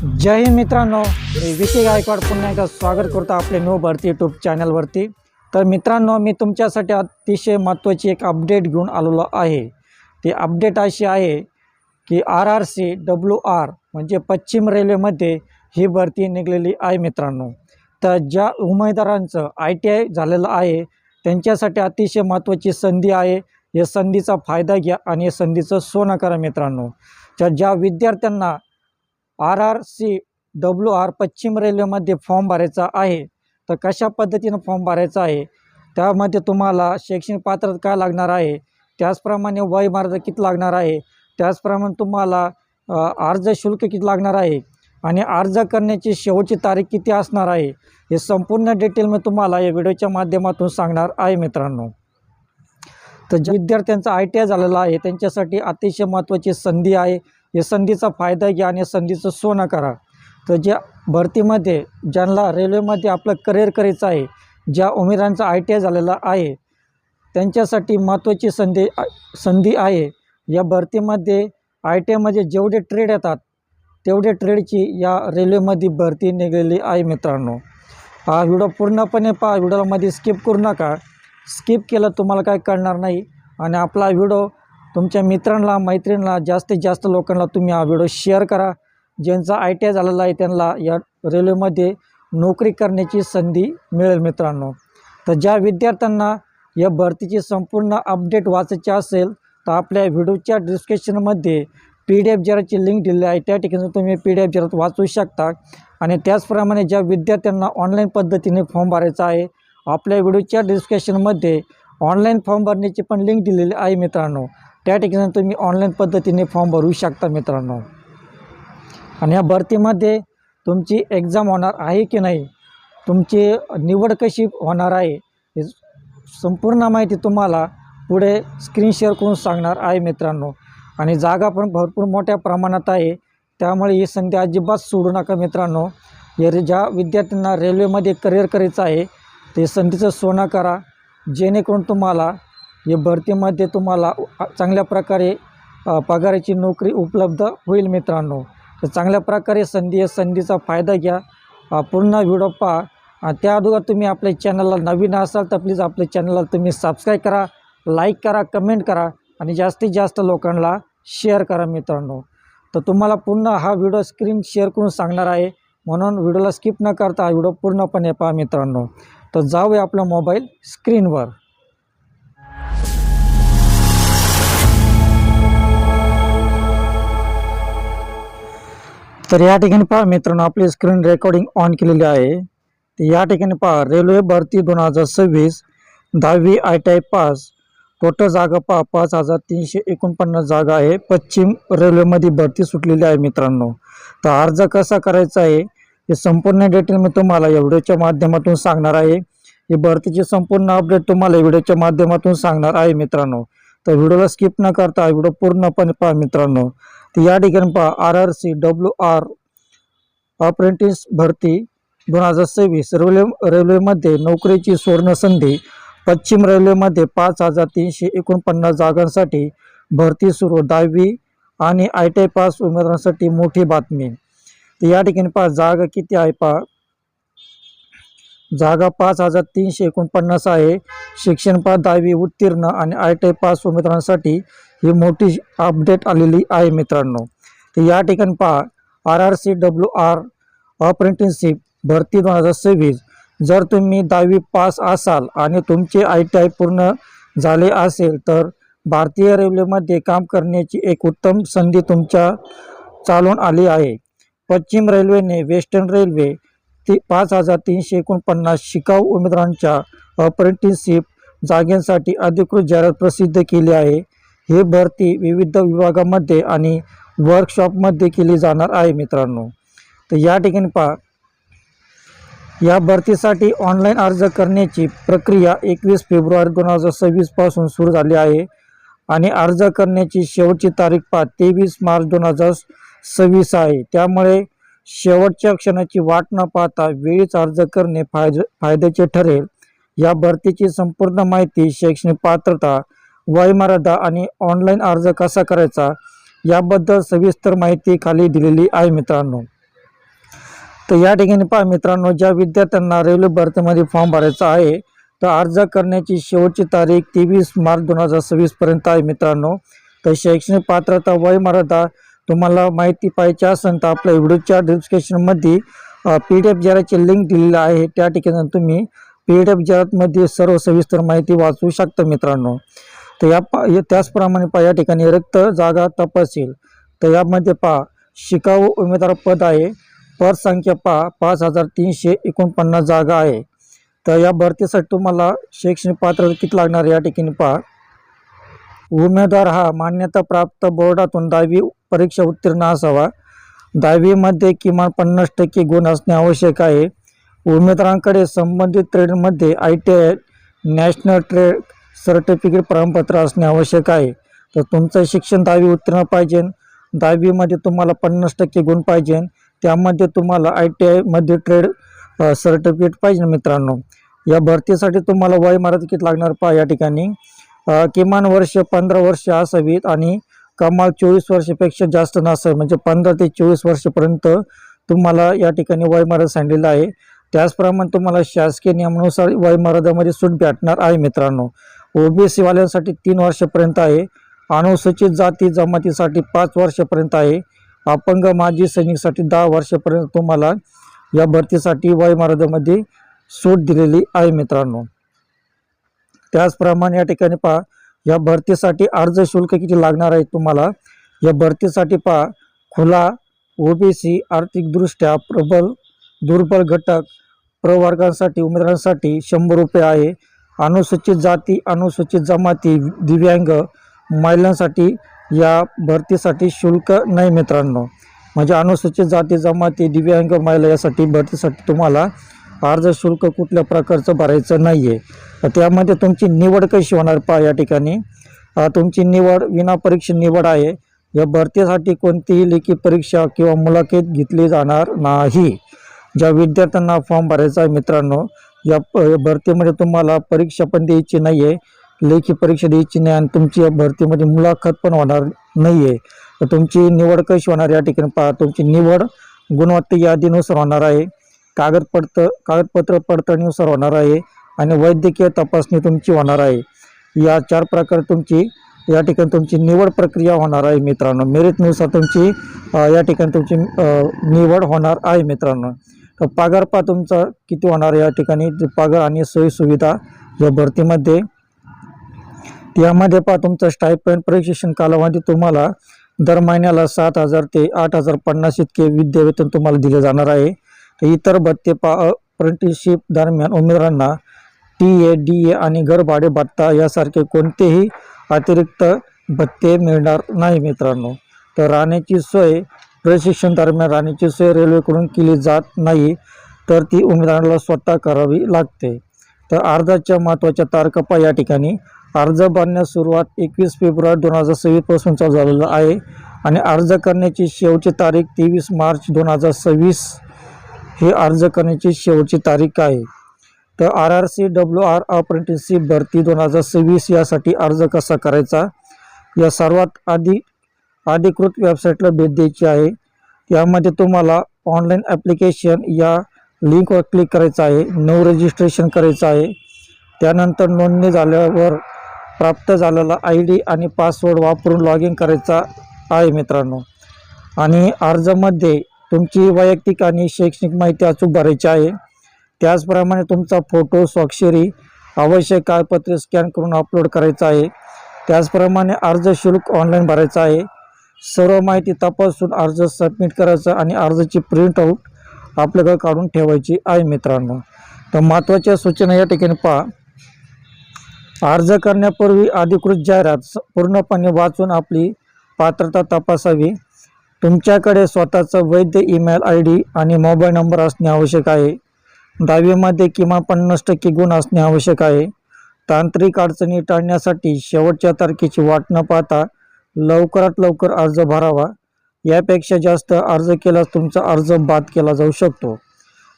जय हिंद मित्रांनो, मी विकी गायकवाड पुन्हा एकदा स्वागत करतो आपले न्यू भरती यूट्यूब चॅनलवरती। तर मित्रांनो, मी तुमच्यासाठी अतिशय महत्त्वाची एक अपडेट घेऊन आलेलो आहे। ती अपडेट अशी आहे की RRCWR म्हणजे पश्चिम रेल्वेमध्ये ही भरती निघलेली आहे मित्रांनो। तर ज्या उमेदवारांचं ITI झालेलं आहे त्यांच्यासाठी अतिशय महत्त्वाची संधी आहे। या संधीचा फायदा घ्या आणि या संधीचं सोनं करा मित्रांनो। तर ज्या विद्यार्थ्यांना RRCWR पश्चिम रेल्वेमध्ये फॉर्म भरायचा आहे, तर कशा पद्धतीनं फॉर्म भरायचा आहे, त्यामध्ये तुम्हाला शैक्षणिक पात्रता काय लागणार आहे, त्याचप्रमाणे वयोमर्यादा किती लागणार आहे, त्याचप्रमाणे तुम्हाला अर्ज शुल्क किती लागणार आहे आणि अर्ज करण्याची शेवटची तारीख किती असणार आहे, हे संपूर्ण डिटेल मी तुम्हाला या व्हिडिओच्या माध्यमातून सांगणार आहे मित्रांनो। तर ज्या विद्यार्थ्यांचा ITI झालेला आहे त्यांच्यासाठी अतिशय महत्त्वाची संधी आहे। या संधीचा फायदा घ्या आणि संधीचं सोनं करा। तर ज्या भरतीमध्ये ज्यांना रेल्वेमध्ये आपलं करिअर करायचं आहे, ज्या उमेदवारांचा ITI झालेला आहे त्यांच्यासाठी महत्त्वाची संधी आहे। या भरतीमध्ये ITIमध्ये जेवढे ट्रेड येतात तेवढे ट्रेडची या रेल्वेमध्ये भरती निघालेली आहे मित्रांनो। हा व्हिडिओ पूर्णपणे पहा, व्हिडिओमध्ये स्किप करू नका। स्किप केलं तुम्हाला काय कळणार नाही। आणि आपला व्हिडिओ तुमच्या मित्रांना मैत्रिणींना जास्तीत जास्त लोकांना तुम्ही हा व्हिडिओ शेअर करा। ज्यांचा ITI झालेला आहे त्यांना या रेल्वेमध्ये नोकरी करण्याची संधी मिळेल मित्रांनो। तर ज्या विद्यार्थ्यांना या भरतीची संपूर्ण अपडेट वाचायची असेल तर आपल्या व्हिडिओच्या डिस्क्रिप्शनमध्ये PDF जराची लिंक दिलेली आहे, त्या ठिकाणी तुम्ही PDF जरात वाचू शकता। आणि त्याचप्रमाणे ज्या विद्यार्थ्यांना ऑनलाईन पद्धतीने फॉर्म भरायचा आहे, आपल्या व्हिडिओच्या डिस्क्रिप्शनमध्ये ऑनलाईन फॉर्म भरण्याची पण लिंक दिलेली आहे मित्रांनो, त्या ठिकाणी तुम्ही ऑनलाईन पद्धतीने फॉर्म भरू शकता मित्रांनो। आणि या भरतीमध्ये तुमची एक्झाम होणार आहे की नाही, तुमची निवड कशी होणार आहे, हे संपूर्ण माहिती तुम्हाला पुढे स्क्रीन शेअर करून सांगणार आहे मित्रांनो। आणि जागा पण भरपूर मोठ्या प्रमाणात आहे, त्यामुळे ही संधी अजिबात सोडू नका मित्रांनो। ज्या विद्यार्थ्यांना रेल्वेमध्ये करिअर करायचं आहे ते संधीचं सोनं करा, जेणेकरून तुम्हाला या भरतीमध्ये तुम्हाला चांगल्या प्रकारे पगाराची नोकरी उपलब्ध होईल मित्रांनो। तर चांगल्या प्रकारे संधीचा फायदा घ्या। पूर्ण व्हिडिओ पहा। त्या अगोदर तुम्ही आपल्या चॅनलला नवीन असाल तर प्लीज आपल्या चॅनलला तुम्ही सबस्क्राईब करा, लाईक करा, कमेंट करा आणि जास्तीत जास्त लोकांना शेअर करा मित्रांनो। तर तुम्हाला पूर्ण हा व्हिडिओ स्क्रीन शेअर करून सांगणार आहे, म्हणून व्हिडिओला स्किप न करता हा व्हिडिओ पूर्णपणे पहा मित्रांनो। तर जाऊया आपल्या मोबाईल स्क्रीनवर। तर या ठिकाणी पहा मित्रांनो, आपली स्क्रीन रेकॉर्डिंग ऑन केलेली आहे। तर या ठिकाणी पहा, रेल्वे भरती 2026 10वी ITI पास, टोटल जागा पहा 5349 जागा आहे। पश्चिम रेल्वेमध्ये भरती सुटलेली आहे मित्रांनो। तर अर्ज कसा करायचा आहे हे संपूर्ण डिटेल मी तुम्हाला या व्हिडिओच्या माध्यमातून सांगणार आहे। ही भरतीची संपूर्ण अपडेट तुम्हाला व्हिडिओच्या माध्यमातून सांगणार आहे मित्रांनो। तर व्हिडिओला स्किप न करता व्हिडिओ पूर्णपणे पहा मित्रांनो। तर या ठिकाणी पहा, RRCWR अप्रेंटिस भरती 2026 रेल्वेमध्ये नोकरीची सुवर्णसंधी। पश्चिम रेल्वेमध्ये 5349 जागांसाठी भरती सुरू। 10वी आणि ITI पास उमेदवारांसाठी मोठी बातमी। तर या ठिकाणी पहा, जागा किती आहे पहा, जागा 5349 आहे। शिक्षण पहा 10वी उत्तीर्ण आणि ITI पास उमेदवारांसाठी ही मोठी अपडेट आलेली आहे मित्रांनो। तर या ठिकाणी पहा, RRCWR अप्रेंटिसशिप भरती 2026, जर तुम्ही 10वी पास असाल आणि तुमचे ITI पूर्ण झाले असेल तर भारतीय रेल्वेमध्ये काम करण्याची एक उत्तम संधी तुमच्या चालून आली आहे। पश्चिम रेल्वेने वेस्टर्न रेल्वे 5349 शिकाऊ उमेदवारांच्या अप्रेंटिसशिप जागांसाठी अधिकृत जाहिरात प्रसिद्ध केली आहे। ही भरती विविध विभागामध्ये आणि वर्कशॉपमध्ये केली जाणार आहे मित्रांनो। तर या ठिकाणी पहा, या भरतीसाठी ऑनलाईन अर्ज करण्याची प्रक्रिया 21 फेब्रुवारी 2026 पासून सुरू झाली आहे आणि अर्ज करण्याची शेवटची तारीख पहा 23 मार्च 2026 आहे। त्यामुळे शेवटच्या क्षणाची वाट न पाहता वेळीच अर्ज करणे फायद्याचे ठरेल। या भरतीची संपूर्ण माहिती, शैक्षणिक पात्रता, वयोमर्यादा आणि ऑनलाईन अर्ज कसा करायचा याबद्दल सविस्तर माहिती खाली दिलेली आहे मित्रांनो। तर या ठिकाणी पहा मित्रांनो, ज्या विद्यार्थ्यांना रेल्वे भरतीमध्ये फॉर्म भरायचा आहे तर अर्ज करण्याची शेवटची तारीख 23 मार्च 2026 पर्यंत आहे मित्रांनो. तर शैक्षणिक पात्रता वयमर्यादा तुम्हाला माहिती पाहिजे असेल तर आपल्या व्हिडिओच्या डिस्क्रिप्शनमध्ये PDF जाहिरातीची लिंक दिलेली आहे. त्या ठिकाणी तुम्ही PDF जाहिरातमध्ये सर्व सविस्तर माहिती वाचू शकता मित्रांनो. तर त्याचप्रमाणे या ठिकाणी रिक्त जागा तपासेल. तर यामध्ये शिकाऊ उमेदवार पद आहे. पद संख्या 5349 जागा आहे. तर या भरतीसाठी तुम्हाला शैक्षणिक पात्रता किती लागणार या ठिकाणी उमेदवार हा मान्यता प्राप्त बोर्डातून 10वी परीक्षा उत्तीर्ण असावा. 10वीमध्ये किमान 50% गुण असणे आवश्यक आहे. उमेदवारांकडे संबंधित ट्रेडमध्ये ITI नॅशनल ट्रेड सर्टिफिकेट प्रमाणपत्र असणे आवश्यक आहे. तर तुमचं शिक्षण 10वी उत्तीर्ण पाहिजे. 10वीमध्ये तुम्हाला 50% गुण पाहिजे. त्यामध्ये तुम्हाला ITI मध्ये ट्रेड सर्टिफिकेट पाहिजे मित्रांनो. या भरतीसाठी तुम्हाला वयमर्यादा किती लागणार या ठिकाणी किमान वर्ष 15 वर्ष असावीत आणि कमाल 24 वर्षापेक्षा जास्त नसावे. म्हणजे 15 ते 24 वर्षापर्यंत तुम्हाला या ठिकाणी वयमर्यादा सांगितलेली आहे. त्याचप्रमाणे तुम्हाला शासकीय नियमानुसार वयमर्यादेमध्ये सूट भेटणार आहे मित्रांनो. OBC वाल्यांसाठी 3 वर्षापर्यंत आहे. अनुसूचित जाती जमातीसाठी 5 वर्षापर्यंत आहे. अपंग माजी सैनिकसाठी 10 वर्षापर्यंत तुम्हाला या भरतीसाठी वयमर्यादेमध्ये सूट दिलेली आहे मित्रांनो. त्याचप्रमाणे या ठिकाणी या भरतीसाठी अर्ज शुल्क किती लागणार आहे तुम्हाला. या भरतीसाठी खुला OBC आर्थिकदृष्ट्या दुर्बल घटक प्रवर्गांसाठी उमेदवारांसाठी 100 रुपये आहे. अनुसूचित जाती अनुसूचित जमाती दिव्यांग महिलांसाठी या भरतीसाठी शुल्क नाही मित्रांनो. म्हणजे अनुसूचित जाती जमाती दिव्यांग महिला यासाठी भरतीसाठी तुम्हाला अर्ज शुल्क कुठल्या प्रकारचं भरायचं नाही आहे. त्यामध्ये तुमची निवड कशी होणार या ठिकाणी तुमची निवड विनापरीक्षा निवड आहे. या भरतीसाठी कोणतीही लेखी परीक्षा किंवा मुलाखत घेतली जाणार नाही. ज्या विद्यार्थ्यांना फॉर्म भरायचा आहे मित्रांनो, या भरतीमध्ये तुम्हाला परीक्षा पण द्यायची नाही आहे, लेखी परीक्षा द्यायची नाही आणि तुमची या भरतीमध्ये मुलाखत पण होणार नाही आहे. तर तुमची निवड कशी होणार या ठिकाणी तुमची निवड गुणवत्ता यादीनुसार होणार आहे. कागदपत्र पडताळणीनुसार होणार आहे आणि वैद्यकीय तपासणी तुमची होणार आहे. या 4 प्रकारे तुमची या ठिकाणी तुमची निवड प्रक्रिया होणार आहे मित्रांनो. मेरिटनुसार तुमची या ठिकाणी तुमची निवड होणार आहे मित्रांनो. तर पगार तुमचा किती होणार या ठिकाणी पगार आणि सोयी सुविधा या भरतीमध्ये यामध्ये तुमचा स्टायपेंड प्रशिक्षण कालावधी तुम्हाला दर महिन्याला 7,000 ते 8,050 इतके विद्यावेतन तुम्हाला दिले जाणार आहे. तर इतर भत्ते अप्रेंटिसशिप दरम्यान उमेदवारांना TA DA आणि घरभाडे भत्ता यासारखे कोणतेही अतिरिक्त भत्ते मिळणार नाही मित्रांनो. तर राहण्याची सोय प्रशिक्षण दरम्यान राहण्याची सोय रेल्वेकडून केली जात नाही, तर ती उमेदवाराला स्वतः करावी लागते. तर अर्जाच्या महत्त्वाच्या तारखा या ठिकाणी अर्ज भरण्यास सुरुवात 21 फेब्रुवारी 2026 पासून चालू झालेलं आहे आणि अर्ज करण्याची शेवटची तारीख 23 मार्च 2026 ही अर्ज करण्याची शेवटची तारीख आहे. तर RRC WR अप्रेंटिसशिप भरती 2026 यासाठी अर्ज कसा करायचा या सर्वात अधिकृत वेबसाईटला भेट द्यायची आहे. यामध्ये तुम्हाला ऑनलाईन ॲप्लिकेशन या लिंकवर क्लिक करायचं आहे. नो रजिस्ट्रेशन करायचं आहे. त्यानंतर नोंदणी झाल्यावर प्राप्त झालेला ID आणि पासवर्ड वापरून लॉग इन करायचा आहे मित्रांनो. आणि अर्जामध्ये तुमची वैयक्तिक आणि शैक्षणिक माहिती अचूक भरायची आहे. त्याचप्रमाणे तुमचा फोटो स्वाक्षरी आवश्यक कागदपत्रे स्कॅन करून अपलोड करायचा आहे. त्याचप्रमाणे अर्ज शुल्क ऑनलाईन भरायचं आहे. सर्व माहिती तपासून अर्ज सबमिट करायचा आणि अर्जाची प्रिंट आऊट आपल्याकडे काढून ठेवायची आहे मित्रांनो. तर महत्त्वाच्या सूचना या ठिकाणी अर्ज करण्यापूर्वी अधिकृत जाहिरात पूर्णपणे वाचून आपली पात्रता तपासावी. तुमच्याकडे स्वतःचा वैध ईमेल ID आणि मोबाईल नंबर असणे आवश्यक आहे. 10वीमध्ये किमान 50% गुण असणे आवश्यक आहे. तांत्रिक अडचणी टाळण्यासाठी शेवटच्या तारखेची वाट न पाहता लवकरात लवकर अर्ज भरावा. यापेक्षा जास्त अर्ज केल्यास तुमचा अर्ज बाद केला जाऊ शकतो.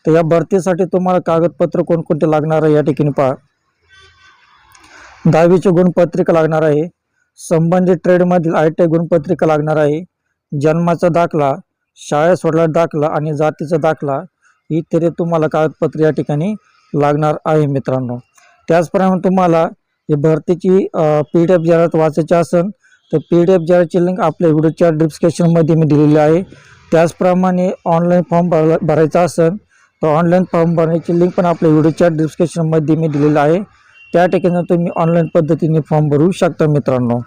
तर या भरतीसाठी तुम्हाला कागदपत्र कोणकोणते लागणार आहे या ठिकाणी 10वीची गुणपत्रिका लागणार आहे. संबंधित ट्रेडमधील ITI गुणपत्रिका लागणार आहे. जन्माचा दाखला, शाळेत सोडलेला दाखला आणि जातीचा दाखला, ही तरी तुम्हाला कागदपत्रे या ठिकाणी लागणार आहे मित्रांनो. त्याचप्रमाणे तुम्हाला हे भरतीची PDF जाहिरात वाचायची असेल तर PDF जाहिरातची लिंक आपल्या व्हिडिओच्या डिस्क्रिप्शनमध्ये मी दिलेली आहे. त्याचप्रमाणे ऑनलाईन फॉर्म भरायचा असेल तर ऑनलाईन फॉर्म भरण्याची लिंक पण आपल्या व्हिडिओच्या डिस्क्रिप्शनमध्ये मी दिलेलं आहे. त्या ठिकाणी तुम्ही ऑनलाईन पद्धतीने फॉर्म भरू शकता मित्रांनो.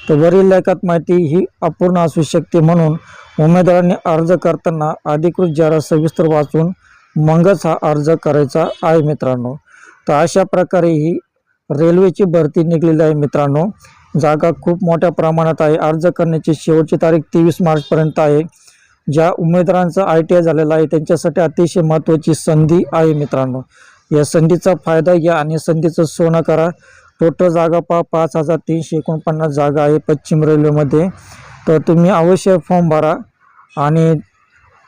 तर वरील लेखात माहिती ही अपूर्ण असू शकते, म्हणून उमेदवारांनी अर्ज करताना अधिकृत जाहिरात सविस्तर वाचून मगच हा अर्ज करायचा आहे मित्रांनो. तर अशा प्रकारे ही रेल्वेची भरती निघलेली आहे मित्रांनो. जागा खूप मोठ्या प्रमाणात आहे. अर्ज करण्याची शेवटची तारीख 23 मार्चपर्यंत आहे. ज्या उमेदवारांचा ITI झालेला आहे त्यांच्यासाठी अतिशय महत्त्वाची संधी आहे मित्रांनो. या संधीचा फायदा घ्या आणि संधीचं सोनं करा. टोटल जागा 5349 जागा आहे पश्चिम रेल्वेमध्ये. तर तुम्ही अवश्य फॉर्म भरा आणि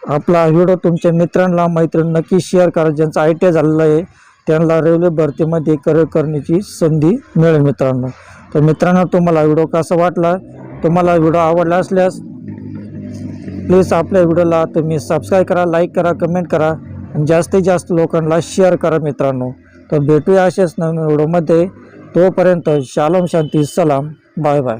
आपला व्हिडिओ तुमच्या मित्रांना मैत्रिणींना नक्की शेअर करा. ज्यांचं ITI झालेलं आहे त्यांना रेल्वे भरतीमध्ये करिअर करण्याची संधी मिळेल मित्रांनो. तर मित्रांनो, तुम्हाला व्हिडिओ कसा वाटला? तुम्हाला व्हिडिओ आवडला असल्यास प्लीज आपल्या व्हिडिओला तुम्ही सबस्क्राईब करा, लाईक करा, कमेंट करा आणि जास्तीत जास्त लोकांना शेअर करा मित्रांनो. तर भेटूया अशाच नवीन व्हिडिओमध्ये. तोपर्यंत शालोम, शांती, सलाम, बाय बाय.